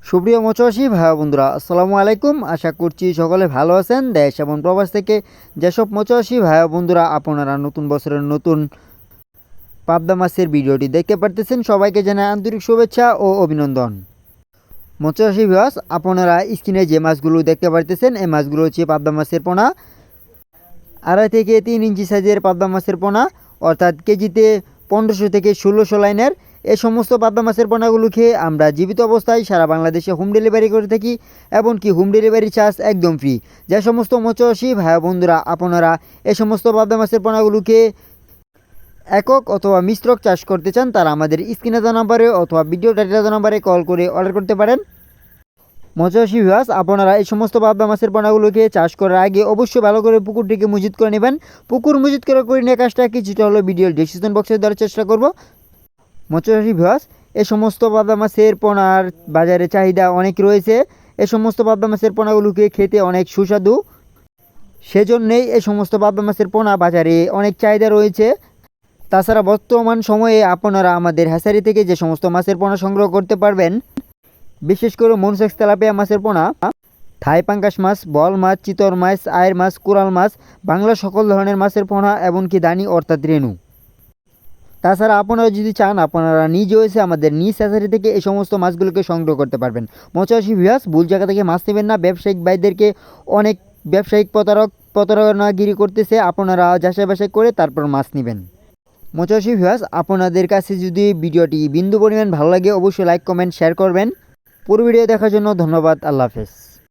সুপ্রিয় মৎস্যচাষী ভাই বন্ধুরা, আসসালামু আলাইকুম। আশা করছি সকলে ভালো আছেন। দেশ এবং প্রবাস থেকে যেসব মৎস্যচাষী ভাই বন্ধুরা আপনারা নতুন বছরের নতুন পাবদা মাছের ভিডিওটি দেখতে পারতেছেন, সবাইকে জানাই আন্তরিক শুভেচ্ছা ও অভিনন্দন। মৎস্যচাষী ভিউয়ার্স, আপনারা স্ক্রিনে যে মাছগুলো দেখতে পারতেছেন, এই মাছগুলো হচ্ছে পাবদা মাছের পোনা। 2.5 থেকে 3 ইঞ্চি সাইজের পাবদা মাছের পোনা, অর্থাৎ কেজিতে 1500 থেকে 1600 লাইনের। এই সমস্ত পাবদা মাছের পোনাগুলো খেয়ে আমরা জীবিত অবস্থায় সারা বাংলাদেশে হোম ডেলিভারি করে থাকি, এমনকি হোম ডেলিভারি চার্জ একদম ফ্রি। যে সমস্ত মৎস্যচাষী ভাই বন্ধুরা আপনারা এই সমস্ত পাবদা মাছের পোনাগুলোকে একক অথবা মিশ্রক চাষ করতে চান, তারা আমাদের স্ক্রিনে দেওয়া নাম্বারে অথবা ভিডিও টাইটেলে দেওয়া নাম্বারে কল করে অর্ডার করতে পারেন। মৎস্যচাষী ভিউয়ার্স, আপনারা এই সমস্ত পাবদা মাছের পোনাগুলোকে চাষ করার আগে অবশ্যই ভালো করে পুকুরটিকে মজুত করে নেবেন। পুকুর মজুত করে নিয়ে কাজটা কিছুটা হলো ভিডিওর ডিসক্রিপশন বক্সে দেওয়ার চেষ্টা করব। মৎস্যচাষী ভিউয়ার্স, এই সমস্ত পাবদা মাছের পোনার বাজারে চাহিদা অনেক রয়েছে। এই সমস্ত পাবদা মাছের পোনাগুলোকে খেতে অনেক সুস্বাদু, সেজন্যেই এই সমস্ত পাবদা মাছের পোনা বাজারে অনেক চাহিদা রয়েছে। তাছাড়া বর্তমান সময়ে আপনারা আমাদের হ্যাচারি থেকে যে সমস্ত মাছের পোনা সংগ্রহ করতে পারবেন, বিশেষ করে মনসেক্স তেলাপিয়া মাছের পোনা, থাই পাঙ্গাস মাছ, বল মাছ, চিতল মাছ, আয়ের মাছ, কোরাল মাছ, বাংলা সকল ধরনের মাছের পোনা, এমনকি দানি অর্থাৎ রেণু। তাছাড়া আপনারা যদি চান, আপনারা নিজেও এসে আমাদের নিজ হ্যাচারি থেকে এই সমস্ত মাছগুলোকে সংগ্রহ করতে পারবেন। মৎস্যচাষী ভিউয়ার্স, ভুল জায়গা থেকে মাছ নেবেন না। ব্যবসায়িক ভাইদেরকে অনেক ব্যবসায়িক প্রতারণাগিরি করতেছে, আপনারা যাচাই বাছাই করে তারপর মাছ নেবেন। মৎস্যচাষী ভিউয়ার্স, আপনাদের কাছে যদি ভিডিওটি বিন্দু পরিমাণ ভালো লাগে অবশ্যই লাইক, কমেন্ট, শেয়ার করবেন। পুরো ভিডিও দেখার জন্য ধন্যবাদ। আল্লাহ হাফেজ।